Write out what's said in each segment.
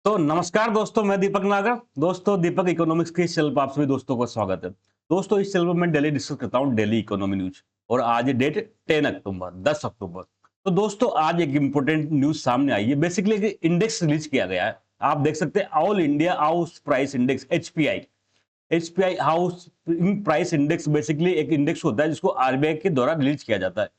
तो नमस्कार दोस्तों, मैं दीपक नागर। दोस्तों, दीपक इकोनॉमिक्स के इस चैनल पर आप सभी दोस्तों का स्वागत है। दोस्तों, इस चैनल पर मैं डेली डिस्कस करता हूं डेली इकोनॉमी न्यूज। और आज डेट 10 अक्टूबर। तो दोस्तों, आज एक इंपॉर्टेंट न्यूज सामने आई है। बेसिकली एक इंडेक्स रिलीज किया गया है। आप देख सकते हैं, all India house price index, एचपीआई house price index. Basically एक इंडेक्स होता है जिसको आरबीआई के द्वारा रिलीज किया जाता है।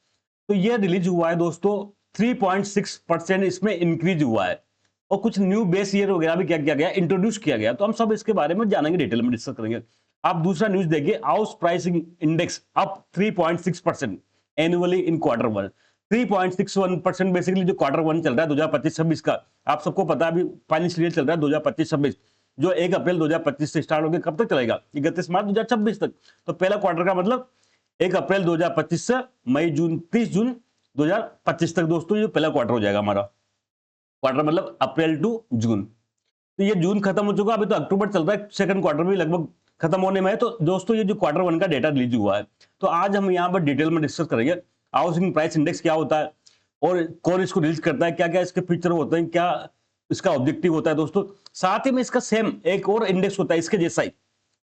तो यह रिलीज हुआ है दोस्तों, 3.6% इसमें इंक्रीज हुआ है। और कुछ न्यू बेस ईयर वगैरह भी क्या किया गया, इंट्रोड्यूस किया गया। तो हम सब इसके बारे में जानेंगे, डिटेल में डिस्कस करेंगे। आप दूसरा न्यूज देखिए, house pricing index up 3.6% annually in Q1। 3.61% basically जो Q1 चल रहा है 2025-26 का। आप सबको पता है अभी फाइनेंशियल ईयर चल रहा है 2025-26, जो 1 अप्रैल 2025 से स्टार्ट होकर कब तक चलेगा, 31 मार्च 2026 तक। तो पहला क्वार्टर का मतलब 1 अप्रैल 2025 से मई जून 30 जून 2025 तक। दोस्तों, ये पहला क्वार्टर हो जाएगा हमारा। क्वार्टर मतलब अप्रैल टू जून। तो ये जून खत्म हो चुका, अभी तो अक्टूबर चल रहा है, सेकंड क्वार्टर भी लगभग खत्म होने में है। तो दोस्तों, ये जो Q1 का डेटा रिलीज हुआ है, तो आज हम यहाँ पर डिटेल में डिस्कस करेंगे हाउसिंग प्राइस इंडेक्स क्या होता है और कौन इसको रिलीज करता है, क्या क्या इसके फीचर होते हैं, क्या इसका ऑब्जेक्टिव होता है। दोस्तों, साथ ही में इसका सेम एक और इंडेक्स होता है इसके जैसा ही,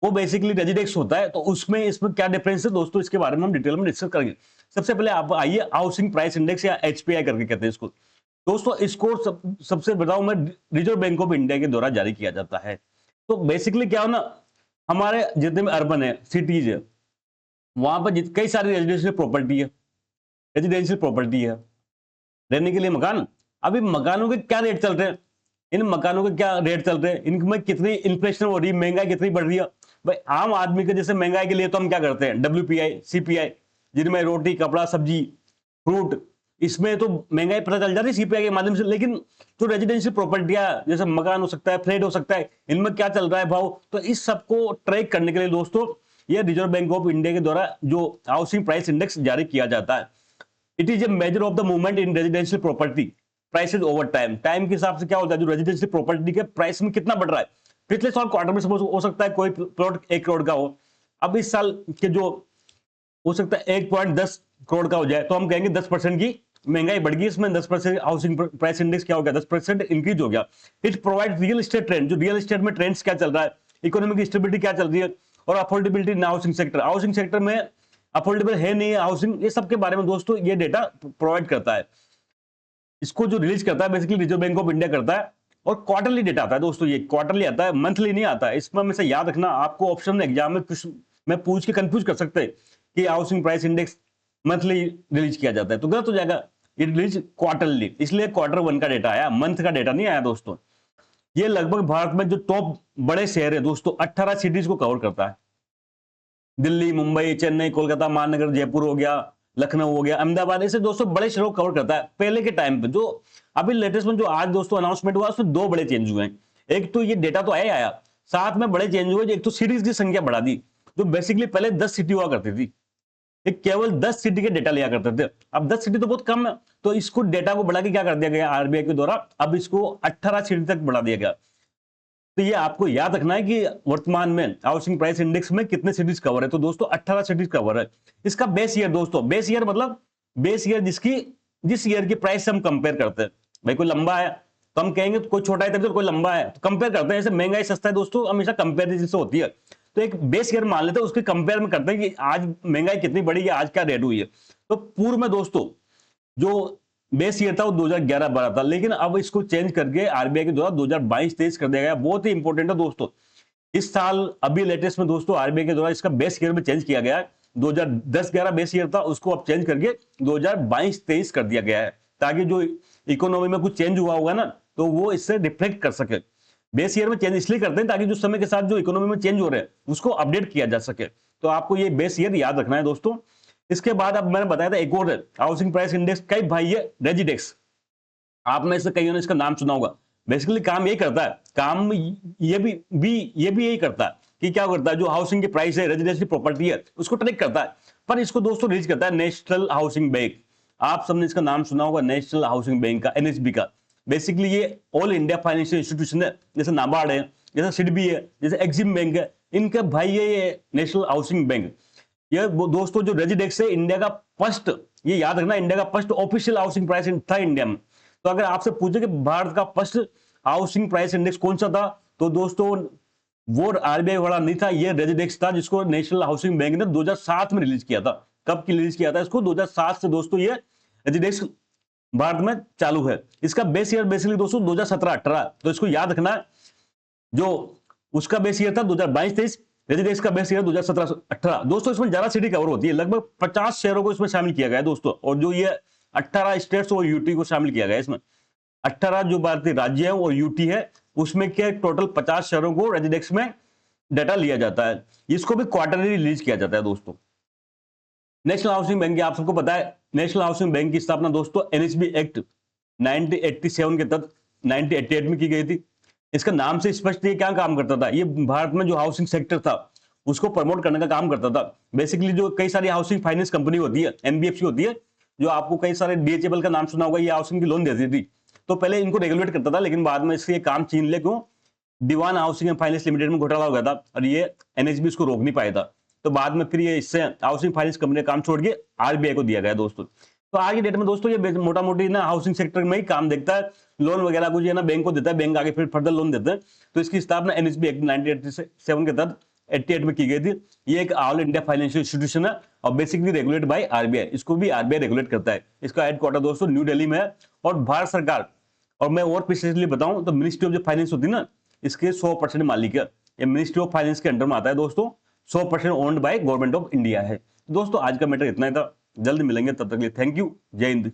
वो बेसिकली रेजिडेक्स होता है। तो उसमें इसमें क्या डिफरेंस है दोस्तों, इसके बारे में हम डिटेल में डिस्कस करेंगे। सबसे पहले आप आइए, हाउसिंग प्राइस इंडेक्स या एचपीआई करके कहते हैं इसको। दोस्तों, इसको सबसे बताऊं मैं, रिजर्व बैंक ऑफ इंडिया के द्वारा जारी किया जाता है। तो बेसिकली क्या हो ना, हमारे जितने भी अर्बन है, सिटीज है, वहां पर कई सारी रेजिडेंशियल प्रॉपर्टी है, रहने के लिए मकान। अभी मकानों के क्या रेट चल रहे हैं, इन मकानों के क्या रेट चल रहे हैं, इनमें कितनी इन्फ्लेशन हो रही है, महंगाई कितनी बढ़ रही है। भाई, आम आदमी के जैसे महंगाई के लिए तो हम क्या करते हैं, डब्ल्यूपीआई, सीपीआई, जिनमें रोटी, कपड़ा, सब्जी, फ्रूट, इसमें तो महंगाई पता चल जाती है सीपीआई के माध्यम से। लेकिन जो रेजिडेंशियल प्रॉपर्टियां, जैसे मकान हो सकता है, फ्लैट हो सकता है, इनमें क्या चल रहा है भाव, तो इस सबको ट्रैक करने के लिए दोस्तों ये रिजर्व बैंक ऑफ इंडिया के द्वारा जो हाउसिंग प्राइस इंडेक्स जारी किया जाता है, it is a measure of the movement in residential property prices over time. Time के हिसाब से क्या होता है, जो रेजिडेंशियल प्रॉपर्टी के प्राइस में कितना बढ़ रहा है। पिछले साल क्वार्टर में सपोज हो सकता है कोई प्लॉट 1 करोड़ का हो, अब इस साल के जो हो सकता है 1.10 करोड़ का हो जाए, तो हम कहेंगे 10% की महंगाई बढ़ गई। इसमें 10% हाउसिंग प्राइस इंडेक्स क्या हो गया, 10% इंक्रीज हो गया। It provide real estate trend, जो रियल एस्टेट में ट्रेंड्स क्या चल रहा है, इकोनॉमिक स्टेबिलिटी क्या चल रही है, और अफोर्डेबिलिटी इन हाउसिंग सेक्टर में अफोर्डेबल है नहीं है हाउसिंग, ये सब के बारे में दोस्तों ये डेटा प्रोवाइड करता है। इसको जो रिलीज करता है basically reserve bank of India करता है। और क्वार्टरली डेटा आता है दोस्तों, ये क्वार्टरली आता है, मंथली नहीं आता है। इसमें हमेशा याद रखना, आपको ऑप्शन में एग्जाम में कुछ में पूछ के कंफ्यूज कर सकते हैं कि housing price index monthly release किया जाता है, तो गलत हो जाएगा। ये रिलीज क्वार्टरली, इसलिए Q1 का डेटा आया, मंथ का डेटा नहीं आया दोस्तों। ये लगभग भारत में जो टॉप बड़े शहर है दोस्तों, 18 सिटीज को कवर करता है। दिल्ली, मुंबई, चेन्नई, कोलकाता, महानगर, जयपुर हो गया, लखनऊ हो गया, अहमदाबाद, ऐसे दोस्तों बड़े शहरों को कवर करता है। पहले के टाइम पे जो अभी लेटेस्ट में जो आज दोस्तों अनाउंसमेंट हुआ, उसमें 2 बड़े चेंज हुए हैं। एक तो ये डेटा तो आया, साथ में बड़े चेंज हुए। एक तो सिटीज की संख्या बढ़ा दी, जो बेसिकली पहले 10 सिटी हुआ करती थी, एक केवल 10 सिटी के डेटा लिया करते थे। अब 10 सिटी तो बहुत कम है, तो इसको डेटा को बढ़ा के क्या कर दिया गया आरबीआई के द्वारा, अब इसको 18 सिटी तक बढ़ा दिया गया। तो ये आपको याद रखना है कि वर्तमान में हाउसिंग प्राइस इंडेक्स में कितने सिटीज कवर है। तो दोस्तों 18 सिटीज कवर है। इसका बेस ईयर दोस्तों, बेस ईयर मतलब बेस ईयर जिस ईयर की प्राइस से हम कंपेयर करते हैं। भाई, कोई लंबा है तो हम कहेंगे, कोई छोटा है तब तो कोई लंबा है, तो कंपेयर करते हैं। जैसे महंगाई सस्ता है दोस्तों, हमेशा कंपेरिजन से होती है। तो एक बेस ईयर मान लेते हैं, उसके कंपेयर में करते हैं कि आज महंगाई कितनी बढ़ी है, आज क्या रेट हुई है। तो पूर्व में दोस्तों जो बेस ईयर था वो 2011-12 था, लेकिन अब इसको चेंज करके आरबीआई के द्वारा 2022-23 कर दिया गया। बहुत ही इंपॉर्टेंट है दोस्तों। इस साल अभी लेटेस्ट में दोस्तों आरबीआई के द्वारा इसका बेस ईयर में चेंज किया गया है। 2010-11 बेस ईयर था, उसको अब चेंज करके 2022-23 कर दिया गया है, ताकि जो इकोनॉमी में कुछ चेंज हुआ होगा ना, तो वो इससे रिफ्लेक्ट कर सके। बेस ईयर में चेंज इसलिए करते हैं ताकि जो समय के साथ जो इकोनॉमी में चेंज हो रहे हैं उसको अपडेट किया जा सके। तो आपको ये बेस ईयर याद रखना है दोस्तों। इसके बाद अब मैंने बताया था एक और हाउसिंग प्राइस इंडेक्स, कई भाई है रेजिडेक्स। आप में से कईयों ने इसका नाम सुना होगा। बेसिकली काम यही करता है, काम ये भी यही करता है कि क्या करता है, जो हाउसिंग की प्राइस है, रेजिडेंशियल प्रॉपर्टी है, उसको ट्रैक करता है। पर इसको दोस्तों रिलीज करता है नेशनल हाउसिंग बैंक। आप सबने इसका नाम सुना होगा, नेशनल हाउसिंग बैंक का, एनएचबी का। बेसिकली ये ऑल इंडिया फाइनेंशियल इंस्टीट्यूशन है, जैसे नाबार्ड है, जैसे सिडबी है, जैसे एक्सिम बैंक है, इनके भाई ये नेशनल हाउसिंग बैंक। ये दोस्तों जो रेजिडेक्स है, इंडिया का फर्स्ट, ये याद रखना, इंडिया का फर्स्ट ऑफिशियल हाउसिंग प्राइस था इंडिया में। तो अगर आपसे पूछे कि भारत का फर्स्ट हाउसिंग प्राइस इंडेक्स कौन सा था? तो दोस्तों वो आरबीआई वाला नहीं था, ये रेजिडेक्स था, जिसको नेशनल हाउसिंग बैंक ने 2007 में रिलीज किया था। कब की रिलीज किया था इसको? 2007 से दोस्तों ये रेजिडेक्स भारत में चालू है। इसका बेस ईयर बेसिकली दोस्तों 2017-18, तो इसको याद रखना। जो उसका बेस ईयर था 2022-23, रेजिडेक्स का बेस ईयर 2017-18। दोस्तों इसमें ज्यादा सिटी कवर होती है, लगभग 50 शहरों को इसमें शामिल किया गया है दोस्तों, और जो ये 18 स्टेट्स और यूटी को शामिल किया गया है इसमें। 18 जो भारतीय राज्य है और यूटी है, उसमें के टोटल 50 शहरों को रेजिडेक्स में डाटा लिया जाता है। इसको भी क्वार्टरली रिलीज किया जाता है दोस्तों। नेशनल हाउसिंग बैंक, आप सबको पता है नेशनल हाउसिंग बैंक की स्थापना दोस्तों एनएचबी एक्ट 1987 के तहत 1988 में की गई थी। इसका नाम से स्पष्ट ये क्या काम करता था? ये भारत में जो हाउसिंग सेक्टर था उसको प्रमोट करने का काम करता था। बेसिकली जो कई सारी हाउसिंग फाइनेंस कंपनी होती है, एनबीएफसी होती है, जो आपको कई सारे डीएचएफएल का नाम सुना होगा, ये हाउसिंग की लोन देती थी। तो पहले इनको रेगुलेट करता था, लेकिन बाद में इसके काम छीन ले, क्यों? दीवान हाउसिंग एंड फाइनेंस लिमिटेड में घोटाला हो गया था और ये एनएचबी इसको रोक नहीं पाया था। तो बाद में फिर ये इससे हाउसिंग फाइनेंस कंपनी का काम छोड़ के आरबीआई को दिया गया दोस्तों। तो आज की डेट में दोस्तों ये मोटा मोटी ना हाउसिंग सेक्टर में ही काम देखता है, लोन वगैरह कुछ ये ना बैंक को देता है, बैंक आगे फिर फर्दर लोन देते हैं। तो इसकी स्थापना एनएचबी एक्ट 1987 के तहत 88 में की गई थी। ये एक ऑल इंडिया फाइनेंशियल इंस्टीट्यूशन है और बेसिकली रेगुलेट बाय आरबीआई। इसको भी आरबीआई रेगुलेट करता है। इसका हेडक्वार्टर दोस्तों न्यू दिल्ली में है। और भारत सरकार, और मैं और प्रिसाइजली बताऊं तो मिनिस्ट्री ऑफ जो फाइनेंस होती है ना, इसके 100% मालिक है। ये मिनिस्ट्री ऑफ फाइनेंस के अंडर में आता है दोस्तों। 100% owned by government of India है। दोस्तों आज का मैटर इतना ही था, जल्द मिलेंगे, तब तक के लिए थैंक यू, जय हिंद।